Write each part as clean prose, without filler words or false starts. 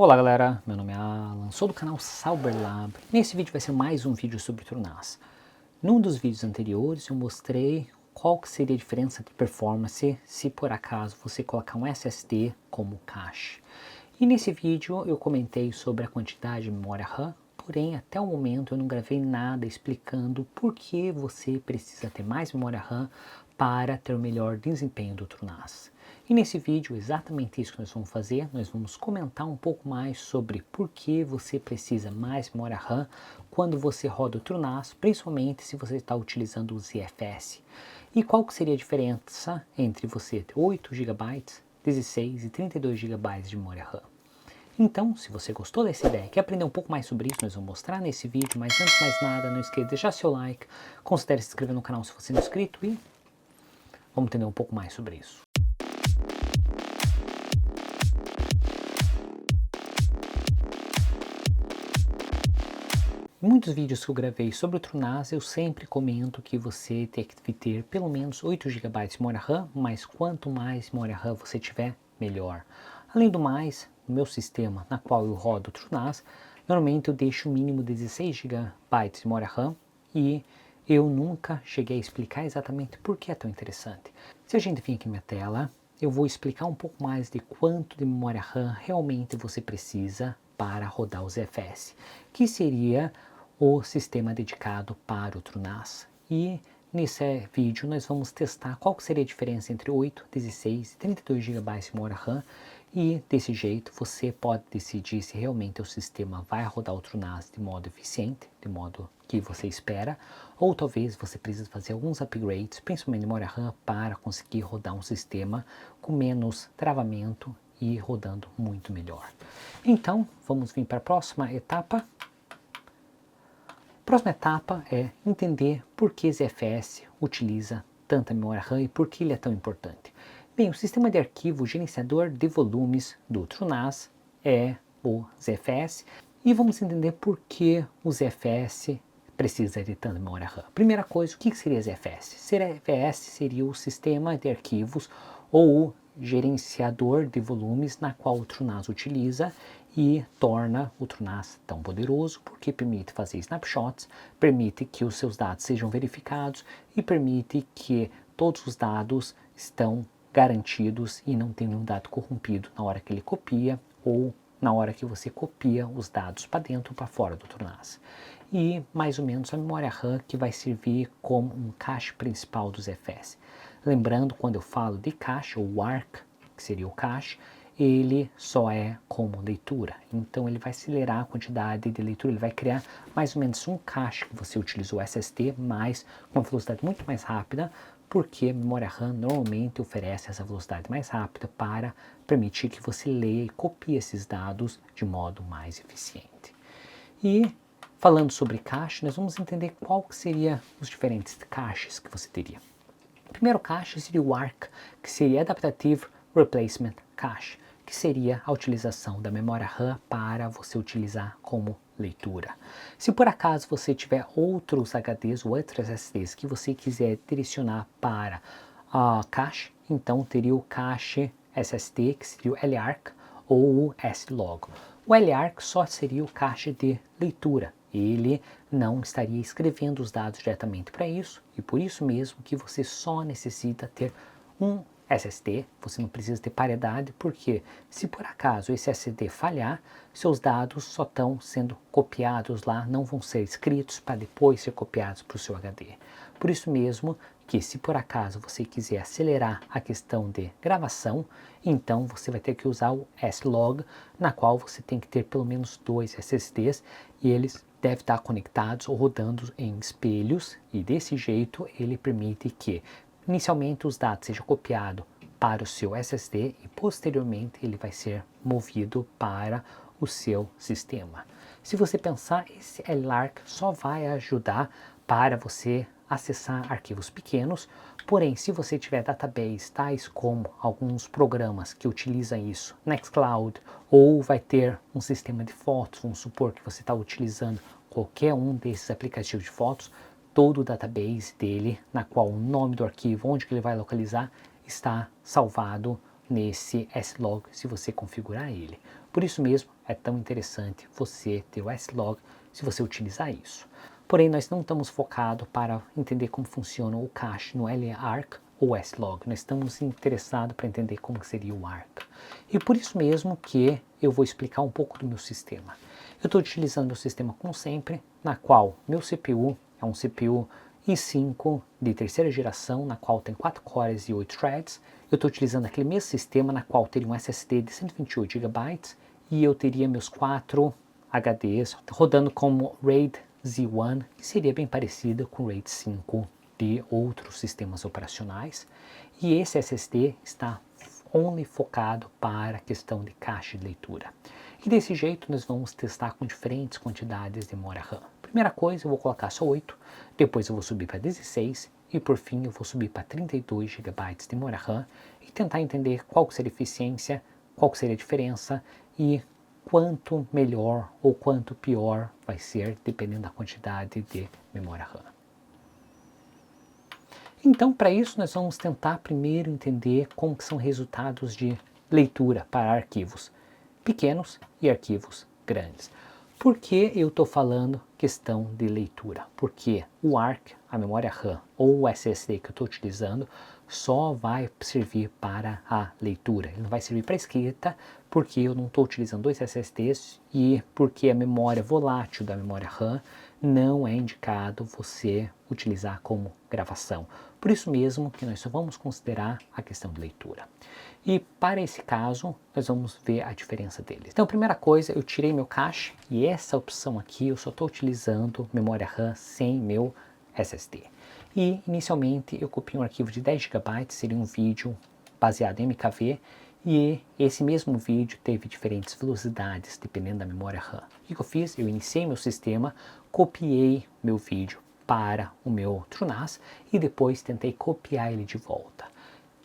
Olá galera, meu nome é Alan, sou do canal Sauberlab. Nesse vídeo vai ser mais um vídeo sobre TrueNAS. Num dos vídeos anteriores eu mostrei qual que seria a diferença de performance se por acaso você colocar um SSD como cache. E nesse vídeo eu comentei sobre a quantidade de memória RAM, porém até o momento eu não gravei nada explicando por que você precisa ter mais memória RAM para ter o melhor desempenho do TrueNAS. E nesse vídeo, exatamente isso que nós vamos fazer, nós vamos comentar um pouco mais sobre por que você precisa mais memória RAM quando você roda o TrueNAS, principalmente se você está utilizando o ZFS. E qual que seria a diferença entre você ter 8 GB, 16 e 32 GB de memória RAM. Então, se você gostou dessa ideia e quer aprender um pouco mais sobre isso, nós vamos mostrar nesse vídeo, mas antes de mais nada, não esqueça de deixar seu like, considere se inscrever no canal se você não é inscrito e vamos entender um pouco mais sobre isso. Em muitos vídeos que eu gravei sobre o TrueNAS, eu sempre comento que você tem que ter pelo menos 8 GB de memória RAM, mas quanto mais memória RAM você tiver, melhor. Além do mais, no meu sistema na qual eu rodo o TrueNAS, normalmente eu deixo o mínimo de 16 GB de memória RAM e eu nunca cheguei a explicar exatamente por que é tão interessante. Se a gente vir aqui na minha tela, eu vou explicar um pouco mais de quanto de memória RAM realmente você precisa para rodar o ZFS, que seria o sistema dedicado para o TrueNAS. E nesse vídeo nós vamos testar qual seria a diferença entre 8, 16 e 32 GB de memória RAM e desse jeito você pode decidir se realmente o sistema vai rodar o TrueNAS de modo eficiente, de modo que você espera, ou talvez você precise fazer alguns upgrades, principalmente memória RAM, para conseguir rodar um sistema com menos travamento e rodando muito melhor. Então, vamos vir para a próxima etapa. A próxima etapa é entender por que ZFS utiliza tanta memória RAM e por que ele é tão importante. Bem, o sistema de arquivo gerenciador de volumes do TrueNAS é o ZFS e vamos entender por que o ZFS precisa de tanta memória RAM. Primeira coisa, o que seria ZFS? ZFS seria o sistema de arquivos ou o gerenciador de volumes na qual o TrueNAS utiliza e torna o TrueNAS tão poderoso porque permite fazer snapshots, permite que os seus dados sejam verificados e permite que todos os dados estão garantidos e não tem nenhum dado corrompido na hora que ele copia ou na hora que você copia os dados para dentro ou para fora do TrueNAS. E mais ou menos a memória RAM que vai servir como um cache principal do ZFS. Lembrando, quando eu falo de cache, ou ARC, que seria o cache, ele só é como leitura. Então ele vai acelerar a quantidade de leitura, ele vai criar mais ou menos um cache que você utilizou SSD, mas com uma velocidade muito mais rápida, porque a memória RAM normalmente oferece essa velocidade mais rápida para permitir que você leia e copie esses dados de modo mais eficiente. E falando sobre cache, nós vamos entender qual que seria os diferentes caches que você teria. O primeiro cache seria o ARC, que seria Adaptative Replacement Cache, que seria a utilização da memória RAM para você utilizar como leitura. Se por acaso você tiver outros HDs ou outros SSDs que você quiser direcionar para cache, então teria o cache SSD, que seria o LARC ou o S-Log. O LARC só seria o cache de leitura. Ele não estaria escrevendo os dados diretamente para isso, e por isso mesmo que você só necessita ter um SSD, você não precisa ter paridade, porque se por acaso esse SSD falhar, seus dados só estão sendo copiados lá, não vão ser escritos para depois ser copiados para o seu HD. Por isso mesmo que se por acaso você quiser acelerar a questão de gravação, então você vai ter que usar o S-Log, na qual você tem que ter pelo menos 2 SSDs e eles devem estar conectados ou rodando em espelhos, e desse jeito ele permite que inicialmente os dados sejam copiados para o seu SSD e posteriormente ele vai ser movido para o seu sistema. Se você pensar, esse LARC só vai ajudar para você acessar arquivos pequenos, porém se você tiver database tais como alguns programas que utilizam isso, Nextcloud, ou vai ter um sistema de fotos, vamos supor que você está utilizando qualquer um desses aplicativos de fotos, todo o database dele, na qual o nome do arquivo, onde que ele vai localizar, está salvado nesse S-Log se você configurar ele. Por isso mesmo, é tão interessante você ter o S-Log se você utilizar isso. Porém, nós não estamos focados para entender como funciona o cache no LARC ou S-Log. Nós estamos interessados para entender como seria o ARC. E por isso mesmo que eu vou explicar um pouco do meu sistema. Eu estou utilizando meu sistema como sempre, na qual meu CPU é um CPU i5 de terceira geração, na qual tem 4 cores e 8 threads. Eu estou utilizando aquele mesmo sistema na qual teria um SSD de 128 GB e eu teria meus 4 HDs rodando como RAID Z1, que seria bem parecido com o RAID 5 de outros sistemas operacionais. E esse SSD está only focado para a questão de cache de leitura. E desse jeito nós vamos testar com diferentes quantidades de memória RAM. Primeira coisa, eu vou colocar só 8, depois eu vou subir para 16 e por fim eu vou subir para 32 GB de memória RAM e tentar entender qual seria a eficiência, qual seria a diferença e quanto melhor ou quanto pior vai ser dependendo da quantidade de memória RAM. Então, para isso, nós vamos tentar primeiro entender como que são resultados de leitura para arquivos pequenos e arquivos grandes. Por que eu estou falando questão de leitura? Porque o ARC, a memória RAM ou o SSD que eu estou utilizando, só vai servir para a leitura. Ele não vai servir para a escrita, porque eu não estou utilizando dois SSDs e porque a memória volátil da memória RAM não é indicado você utilizar como gravação. Por isso mesmo que nós só vamos considerar a questão de leitura. E para esse caso, nós vamos ver a diferença deles. Então, primeira coisa, eu tirei meu cache e essa opção aqui eu só estou utilizando memória RAM sem meu SSD. E inicialmente eu copiei um arquivo de 10 GB, seria um vídeo baseado em MKV, e esse mesmo vídeo teve diferentes velocidades dependendo da memória RAM. O que eu fiz? Eu iniciei meu sistema, copiei meu vídeo para o meu TrueNAS e depois tentei copiar ele de volta.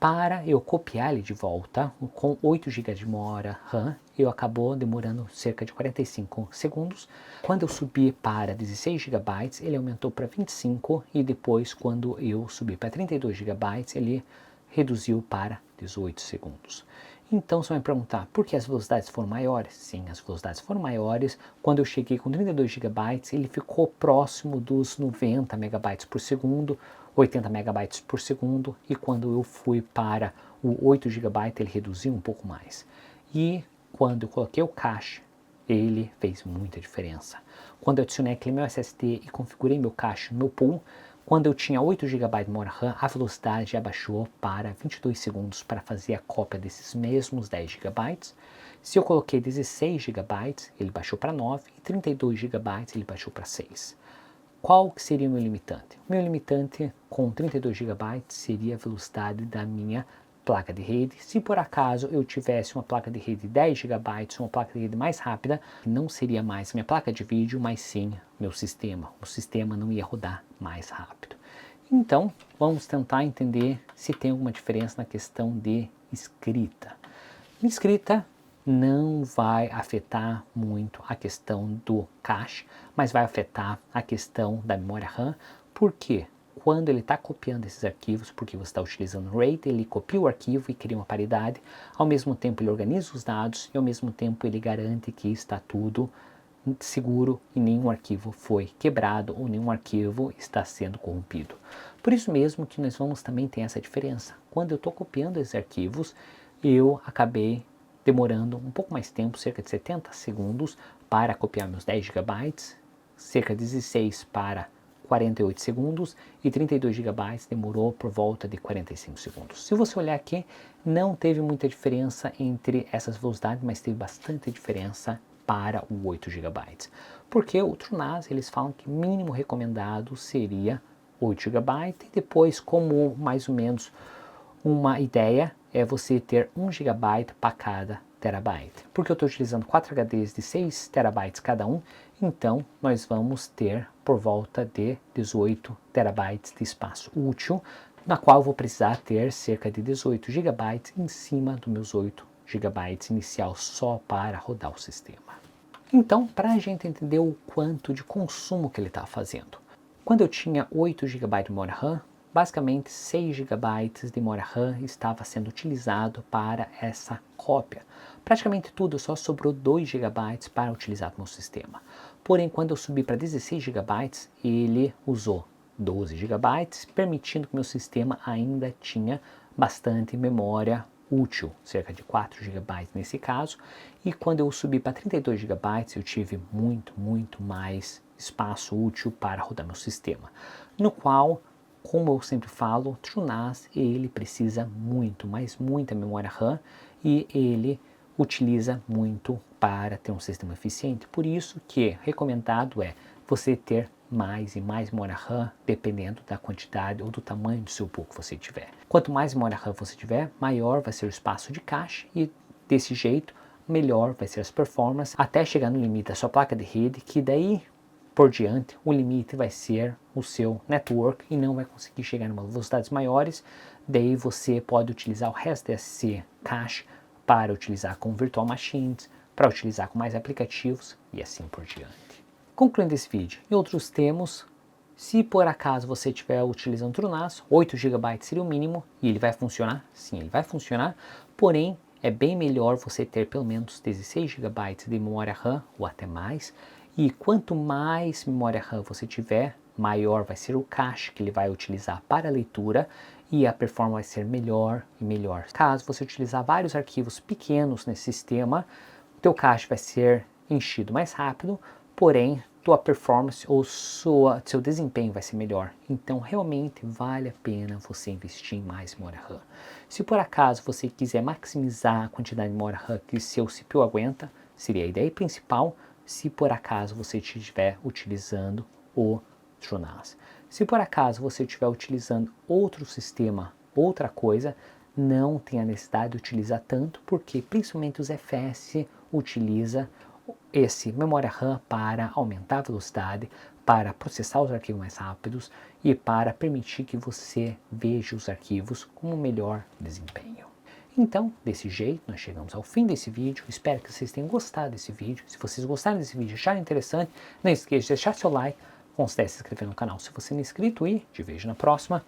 Para eu copiar ele de volta, com 8 GB de memória RAM, eu acabou demorando cerca de 45 segundos. Quando eu subi para 16 GB, ele aumentou para 25 e depois quando eu subi para 32 GB, ele reduziu para 18 segundos. Então você vai me perguntar, por que as velocidades foram maiores? Sim, as velocidades foram maiores. Quando eu cheguei com 32 GB, ele ficou próximo dos 90 MB por segundo, 80 MB por segundo, e quando eu fui para o 8 GB, ele reduziu um pouco mais. E quando eu coloquei o cache, ele fez muita diferença. Quando eu adicionei aquele meu SSD e configurei meu cache no meu pool, quando eu tinha 8 GB de memória RAM, a velocidade abaixou para 22 segundos para fazer a cópia desses mesmos 10 GB. Se eu coloquei 16 GB, ele baixou para 9 e 32 GB ele baixou para 6. Qual que seria o meu limitante? O meu limitante com 32 GB seria a velocidade da minha placa de rede. Se por acaso eu tivesse uma placa de rede de 10 GB, uma placa de rede mais rápida, não seria mais minha placa de vídeo, mas sim meu sistema. O sistema não ia rodar mais rápido. Então, vamos tentar entender se tem alguma diferença na questão de escrita. Escrita não vai afetar muito a questão do cache, mas vai afetar a questão da memória RAM. Por quê? Quando ele está copiando esses arquivos, porque você está utilizando RAID, ele copia o arquivo e cria uma paridade, ao mesmo tempo ele organiza os dados e ao mesmo tempo ele garante que está tudo seguro e nenhum arquivo foi quebrado ou nenhum arquivo está sendo corrompido. Por isso mesmo que nós vamos também ter essa diferença. Quando eu estou copiando esses arquivos, eu acabei demorando um pouco mais tempo, cerca de 70 segundos, para copiar meus 10 GB, cerca de 16 para 48 segundos e 32 GB demorou por volta de 45 segundos. Se você olhar aqui, não teve muita diferença entre essas velocidades, mas teve bastante diferença para o 8 GB. Porque o TrueNAS, eles falam que mínimo recomendado seria 8 GB e depois, como mais ou menos uma ideia, é você ter 1 GB para cada terabyte. Porque eu estou utilizando 4 HDs de 6 terabytes cada um, então nós vamos ter por volta de 18 terabytes de espaço útil, na qual eu vou precisar ter cerca de 18 GB em cima dos meus 8 GB inicial só para rodar o sistema. Então, para a gente entender o quanto de consumo que ele está fazendo. Quando eu tinha 8 GB de memória RAM, basicamente 6 GB de memória RAM estava sendo utilizado para essa cópia. Praticamente tudo, só sobrou 2 GB para utilizar no meu sistema. Porém, quando eu subi para 16 GB, ele usou 12 GB, permitindo que meu sistema ainda tinha bastante memória útil, cerca de 4 GB nesse caso, e quando eu subi para 32 GB eu tive muito mais espaço útil para rodar meu sistema, no qual, como eu sempre falo, o TrueNAS ele precisa muita memória RAM e ele utiliza muito para ter um sistema eficiente. Por isso que recomendado é você ter mais e mais memória RAM, dependendo da quantidade ou do tamanho do seu pool que você tiver. Quanto mais memória RAM você tiver, maior vai ser o espaço de cache e desse jeito melhor vai ser as performances, até chegar no limite da sua placa de rede, que daí por diante o limite vai ser o seu network e não vai conseguir chegar em velocidades maiores. Daí você pode utilizar o resto desse cache para utilizar com virtual machines, para utilizar com mais aplicativos e assim por diante. Concluindo esse vídeo, em outros termos, se por acaso você estiver utilizando o TrueNAS, 8 GB seria o mínimo e ele vai funcionar? Sim, ele vai funcionar, porém é bem melhor você ter pelo menos 16 GB de memória RAM ou até mais, e quanto mais memória RAM você tiver, maior vai ser o cache que ele vai utilizar para a leitura e a performance vai ser melhor e melhor. Caso você utilizar vários arquivos pequenos nesse sistema, o teu cache vai ser enchido mais rápido, porém tua performance ou seu desempenho vai ser melhor. Então realmente vale a pena você investir em mais memória RAM. Se por acaso você quiser maximizar a quantidade de memória RAM que seu CPU aguenta, seria a ideia principal, se por acaso você estiver utilizando o TrueNAS. Se por acaso você estiver utilizando outro sistema, outra coisa, não tem a necessidade de utilizar tanto, porque principalmente os FS utiliza esse memória RAM para aumentar a velocidade, para processar os arquivos mais rápidos e para permitir que você veja os arquivos com um melhor desempenho. Então, desse jeito, nós chegamos ao fim desse vídeo. Espero que vocês tenham gostado desse vídeo. Se vocês gostaram desse vídeo e acharam interessante, não esqueça de deixar seu like, considere se inscrever no canal se você não é inscrito e te vejo na próxima.